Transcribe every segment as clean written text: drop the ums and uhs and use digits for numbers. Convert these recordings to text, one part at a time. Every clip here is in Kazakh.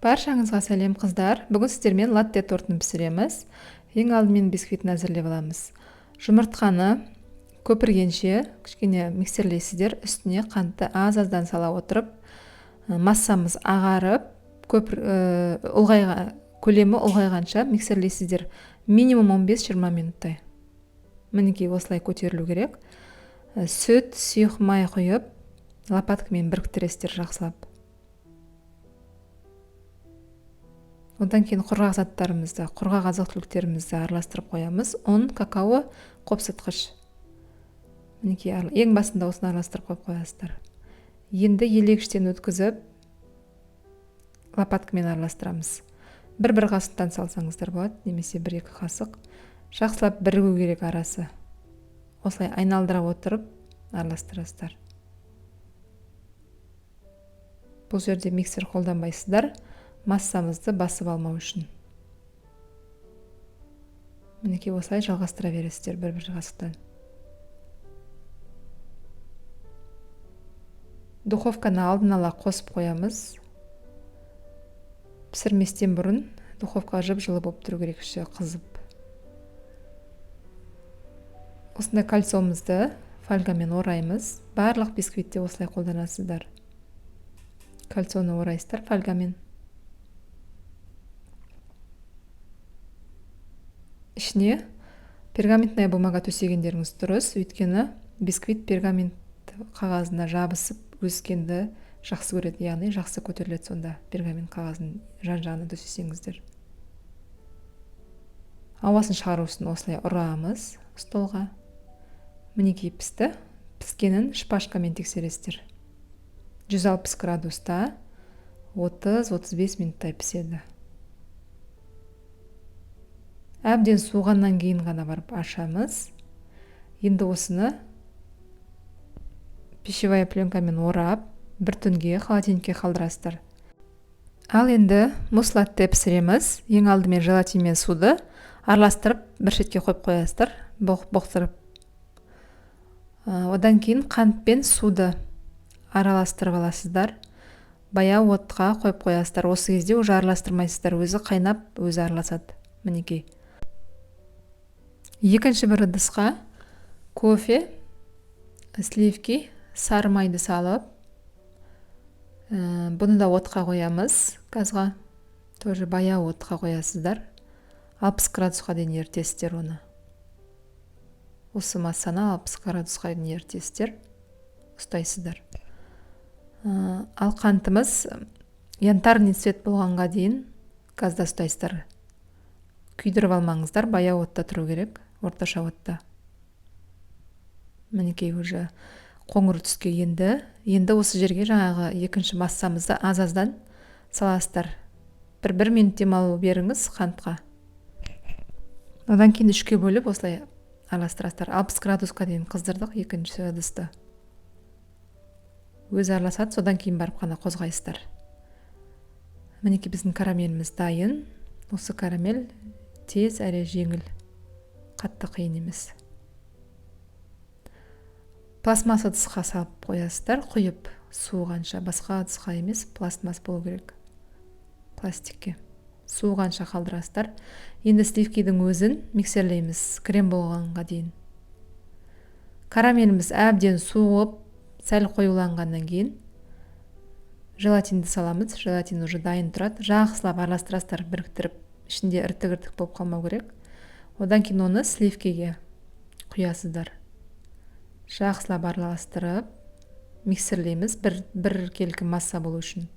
Баршаңызға сәлем қыздар. Бүгін сіздермен латте тортын пісіреміз. Ең алдымен бисквитін әзірлеп аламыз. Жұмыртқаны көпіргенше кішкене миксерлейсіздер. Үстіне қантты аз-аздан сала отырып, массамыз ағарып, көлемі ұлғайғанша миксерлейсіздер. Минимум 15-20 минуттай. Мінекей осылай көтерілу керек. Сүт, сұйық май құйып, лопаткамен біріктіресіздер жақсылап. Одан кейін құрғақ заттарымызды, құрғақ азық-түліктерімізді араластырып қоямыз. Ұн, какао, қопсытқыш. Мінекей ең басында осыны араластырып қойып қоясыздар. Енді елегіштен өткізіп, лопаткамен араластырамыз. Бір қасықтан салсаңыздар болады, немесе 1-2 қасық. Жақсылап бірігу керек арасы. Осылай айналдыра отырып араластырасыздар. Бұл жерде миксер қолданбайсыздар, массамызды басып алмау үшін. Мінекей осылай жалғастыра бересіздер бір қасықтан. Духовканы алдын ала қосып қоямыз. Пісірместен бұрын духовка жып-жылы болып тұру керек, іші қызып. Осындай кольцомызды фольгамен ораймыз. Барлық бисквитте осылай қолданасыздар. Кольцоны орайсыздар фольгамен. Ішіне пергаментная бумага төсегендеріңіз дұрыс, өйткені бисквит пергамент қағазына жабысып өскенді жақсы көреді, яғни жақсы көтеріледі сонда пергамент қағазын жан-жағына төсесеңіздер. Ауасын шығару үшін осылай ұрамыз столға. Мінекей пісті. Піскенін шпажкамен тексересіздер. 160 градуста 30-35 минуттай піседі. Әбден суығаннан кейін ғана барып ашамыз. Енді осыны пищевая пленкамен орап, бір түнге холодильникке қалдырасыздар. Ал енді мусс латте пісіреміз. Ең алдымен желатин мен суды араластырып, бір шетке қойып қоясыздар, боқтырып. Одан кейін қант пен суды араластырып аласыздар. Баяу отқа қойып қоясыздар. Осы кезде уже араластырмайсыздар, өзі қайнап, өзі араласады. Мінекей. Екінші бір ыдысқа кофе, сливки, сары майды салып, бұны да отқа қоямыз, газға. Тоже баяу отқа қоясыздар. 60 градусқа дейін ерітесіздер оны. Осы массаны 60 градусқа дейін ерітесіздер, ұстайсыздар. Ал қантымыз янтарный цвет болғанға дейін газда ұстайсыздар. Күйдіріп алмаңыздар, баяу отта тұру керек, орташа отта. Мінекей уже қоңыр түске енді осы жерге жаңағы екінші массамызды аз-аздан саласыздар. Бір минут демалу беріңіз қантқа. Одан кейін 3-ке бөліп осылай араластырасыздар. 60 градусқа дейін қыздырдық екінші ыдысты. Өзі араласады, содан кейін барып қана қозғайсыздар. Мінекей біздің карамеліміз дайын. Осы карамель тез әрі жеңіл, қатты қиын емес. Пластмасс ыдысқа салып қоясыздар, құйып суығанша, басқа ыдысқа емес, пластмасс болу керек. Пластикке. Суығанша қалдырасыздар. Енді сливкидің өзін миксерлейміз, крем болғанға дейін. Карамеліміз әбден суып, сәл қоюланғаннан кейін желатинді саламыз. Желатин уже дайын тұрады. Жақсылап араластырасыздар, біріктіріп, ішінде іртік-іртік болып қалмау керек. Одан кейін оны сливкиге құясыздар. Жақсылап араластырып, миксерлейміз, бір келкі масса болу үшін.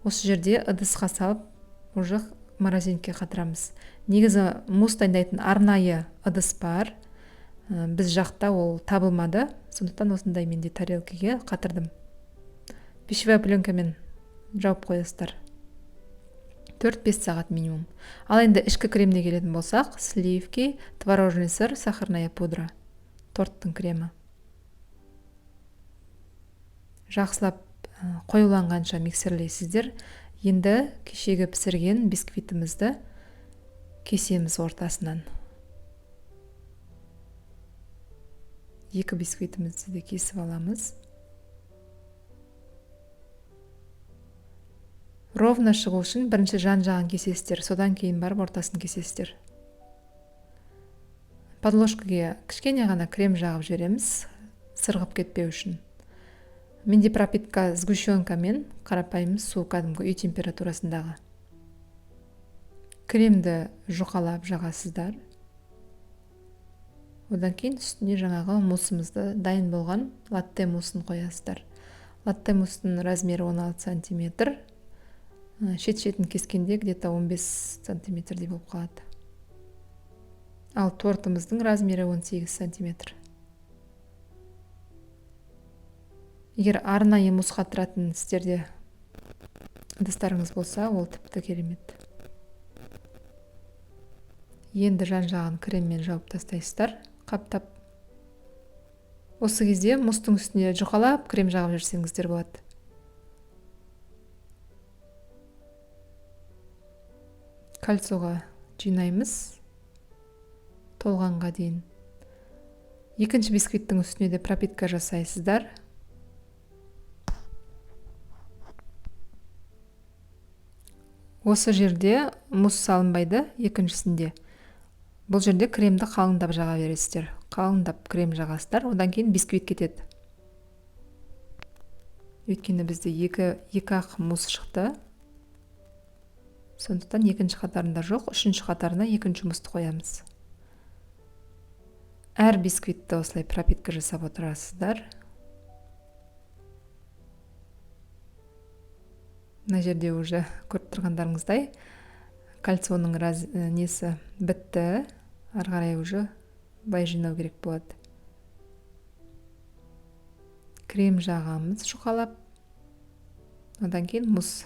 Осы жерде ыдысқа салып, уже морозилькаға қатырамыз. Негізі мусс дайындайтын арнайы ыдыс бар. Біз жақта ол табылмады, сондықтан осындай менде тарелкаге қатырдым. Пищевая пленкамен жауып қоясыздар. 4-5 сағат минимум. Ал енді ішкі кремне келетін болсақ, сливки, творожный сыр, сахарная пудра. Торттың кремі. Жақсылап қоюланғанша миксерлейсіздер. Енді кешегі пісірген бисквитімізді кесеміз ортасынан. 2 бисквитімізді де кесіп аламыз. ровно шығу үшін бірінші жан жағын кесесіздер, содан кейін барып ортасын кесесіздер. Подложкаға кішкене ғана крем жағып жібереміз, сырғып кетпеу үшін. Менде пропитка сгущенка мен қарапайым су, кәдімгі үй температурасындағы. Кремді жұқалап жағасыздар. Одан кейін үстіне жаңағы мусымызды, дайын болған латте мусын қоясыздар. Латте мустың размері 16 сантиметр. Шет-шетін кескенде где-то 15 сантиметрдей болып қалады. Ал тортымыздың размері 18 сантиметр. Егер арнайы мұз қатыратын сіздерде ыдыстарыңыз болса, ол тіпті керемет. Енді жан жағын креммен жауып тастайсыздар, қаптап. Осы кезде мұздың үстіне жұқалап крем жағып жүрсеңіздер болады. Кольцоға жинаймыз толғанға дейін. Екінші бисквиттің үстіне де пропитка жасайсыздар. Осы жерде мұз салынбайды, екіншісінде. Бұл жерде кремді қалыңдап жаға бересіздер. Қалыңдап крем жағасыздар, одан кейін бисквит кетеді. Өйткені бізде екі ақ мұз шықты. Сондықтан екінші қатарында жоқ, үшінші қатарына екінші мұзды қоямыз. Әр бисквитті осылай пропитка жасап отырасыздар. Мына жерде уже көріп тұрғандарыңыздай кольцоның несі бітті. Ары қарай уже бай жинау керек болады. Крем жағамыз жұқалап. Одан кейін мұз.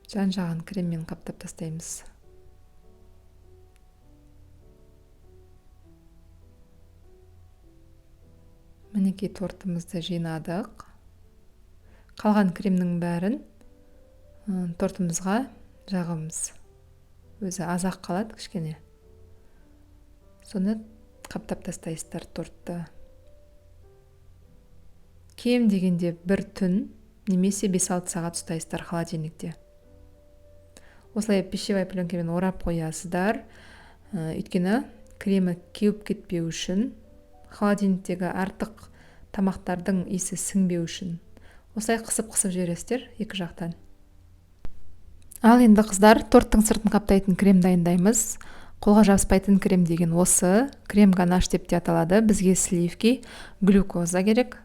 Жан жағын креммен қаптап тастаймыз. Мінекей тортымызды жинадық. Қалған кремнің бәрін тортымызға жағымыз. Өзі азақ қалады кішкене. Соны қаптап тастайсыздар тортты. Кем дегенде бір түн немесе 5-6 сағат ұстайсыздар холодильникте. Осылай пищевой пленкамен орап қоясыздар. Өйткені кремі кеуіп кетпеу үшін, холодильниктегі артық тамақтардың иісі сіңбеу үшін. Осылай қысып жібересіздер екі жақтан. Ал енді қыздар, торттың сыртын қаптайтын крем дайындаймыз. Қолға жабыспайтын крем деген осы. Крем ганаш деп те аталады. Бізге сливки, глюкоза керек.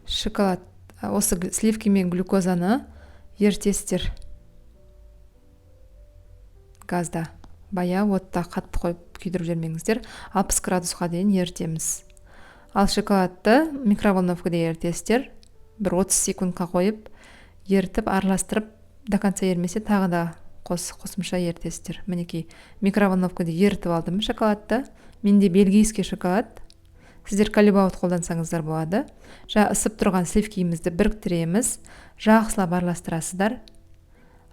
Шоколад. Осы сливки мен глюкозаны ерітесіздер. Газда. Бая отта қатты қойып күйдіріп жүрмеңіздер. 60 градусқа дейін ерітеміз. Ал шоколадты микроволновкада ерітесіздер. Бір 30 секундқа қойып, ерітіп, араластырып, до конца ермесе тағы да қосымша ерітесіздер. Мінекей микроволновкада ерітіп алдым шоколадты. Менде бельгийский шоколад. Сіздер калибаут қолдансаңыздар болады. Ысып тұрған сливкимізді біріктіреміз. Жақсылап араластырасыздар.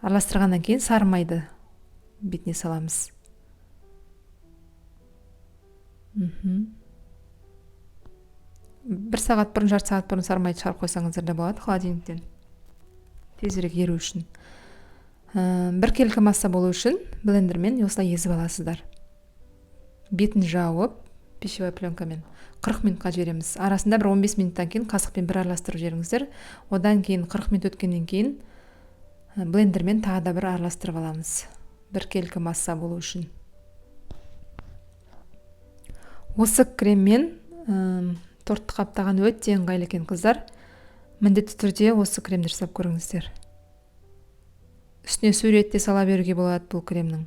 Араластырғаннан кейін сарымайды бетіне саламыз. Бір сағат бұрын, жарты сағат бұрын сарымайды шығарып қойсаңыздар да болады холодильниктен. Тезірек еру үшін. Бір келкі масса болу үшін блендермен осылай езіп аласыздар. Бетін жауып, пищевой пленкамен 40 минутқа жібереміз. Арасында бір 15 минуттан кейін қасықпен бір араластырып жіберіңіздер. Одан кейін 40 минут өткеннен кейін блендермен тағы да бір араластырып аламыз. Бір келкі масса болу үшін. Осы креммен тортты қаптаған өте ыңғайлы екен қыздар. Міндетті түрде осы кремді жасап көріңіздер. Үстіне сурет те сала беруге болады бұл кремнің.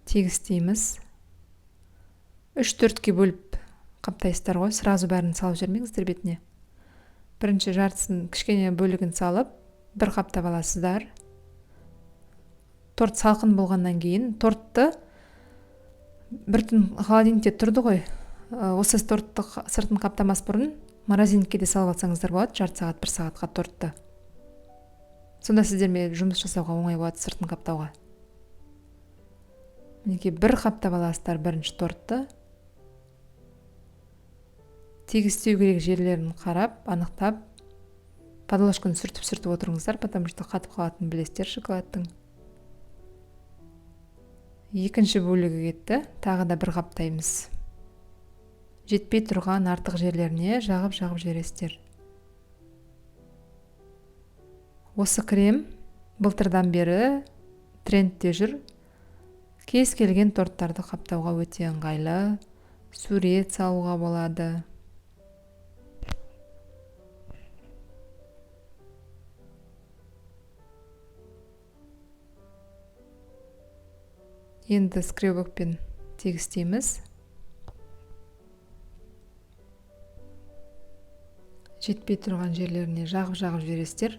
Тегістейміз. 3-4-ке бөліп қаптайсыздар ғой, сразу бәрін салып жүрмеңіздер бетіне. Бірінші жартысын кішкене бөлігін салып, бір қаптап аласыздар. Торт салқын болғаннан кейін тортты бір түн холодильникте тұрды ғой. Осы тортты сыртын қаптамас бұрын морозилникке де салып алсаңыздар болады, жарты сағат, 1 сағатқа тортты. Сонда сіздермен жұмыс жасауға оңай болады, сыртын қаптауға. мінекей бір қаптап аласыздар бірінші тортты. Тегістеу керек жерлерін қарап, анықтап, подложканы сүртіп отырыңыздар, потому что қатып қалатынын білесіздер шоколадтың. Екінші бөлігі кетті, тағы да бір қаптаймыз. Жетпей тұрған артық жерлеріне жағып жібересіздер. Осы крем былтырдан бері трендте жүр. Кез келген торттарды қаптауға өте ыңғайлы, сурет салуға болады. Енді скребокпен тегістейміз. Жетпей тұрған жерлеріне жағып жібересіздер.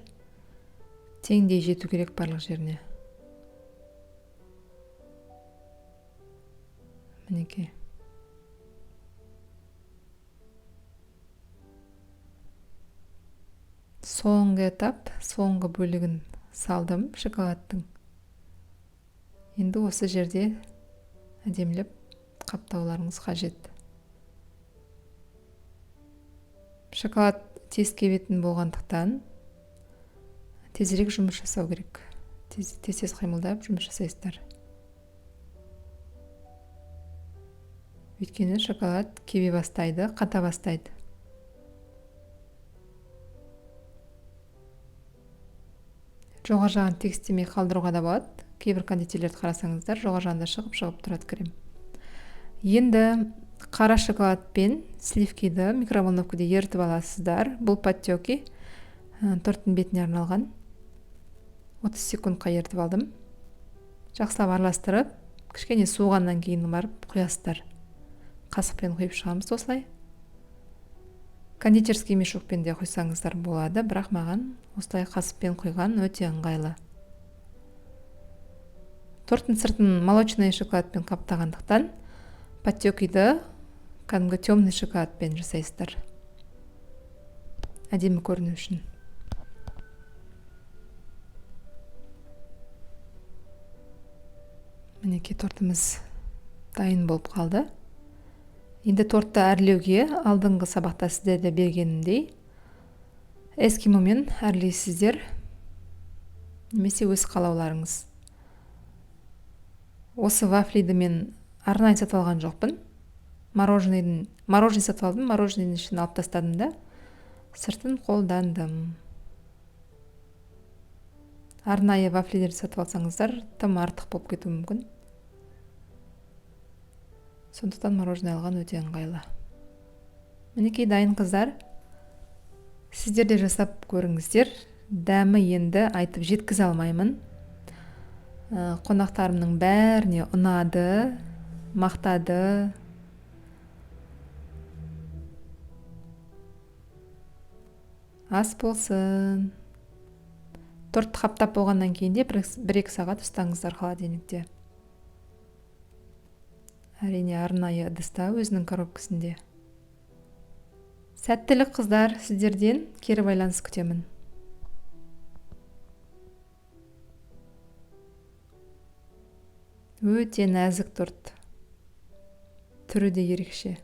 Теңдей жету керек барлық жеріне. Мінекей. Соңғы этап, соңғы бөлігін салдым шоколадтың. Енді осы жерде әдемілеп қаптауларыңыз қажет. Шоколад тез кебетін болғандықтан тезірек жұмыс жасау керек. Тез қимылдап жұмыс жасайсыздар. Өйткені шоколад кебе бастайды, қата бастайды. Жоғар жағын тегістемей қалдыруға да болады. Кейбір кондитерлерді қарасаңыздар, жоғар жағында шығып тұрады крем. Енді қара шоколад пен сливкиді микроволновкада ерітіп аласыздар. Бұл подтеки торттың бетіне арналған. 30 секундқа ерітіп алдым. Жақсылап араластырып, кішкене суығаннан кейін барып құясыздар. Қасықпен құйып шығамыз осылай. Кондитерский мешокпен де құйсаңыздар болады, бірақ маған осылай қасықпен құйған өте ыңғайлы. Торттың сыртын молочный шоколадпен қаптағандықтан подтекиді кәдімгі темный шоколадпен жасайсыздар. Әдемі көріну үшін. Мінекей тортымыз дайын болып қалды. Енді тортты әрлеуге алдыңғы сабақта сіздерге бергенімдей эскимомен әрлейсіздер, немесе өз қалауларыңыз. Осы вафлиді мен арнайы сатып алған жоқпын. Мороженый сатып алдым, мороженейдің ішін алып тастадым да, сыртын қолдандым. Арнайы вафлилерді сатып алсаңыздар, тым артық болып кетуі мүмкін. Сондықтан мороженый алған өте ыңғайлы. Мінекей дайын қыздар. Сіздер де жасап көріңіздер. Дәмі енді айтып жеткізе алмаймын. Қонақтарымның бәріне ұнады, мақтады. Ас болсын. Торт қаптап болғаннан кейін де 1-2 сағат ұстаңыздар холодильникте. Әрине арнайы ыдыста, өзінің коробкасында. Сәттілік қыздар, сіздерден кері байланыс күтемін. Өте нәзік торт. Түрі де ерекше.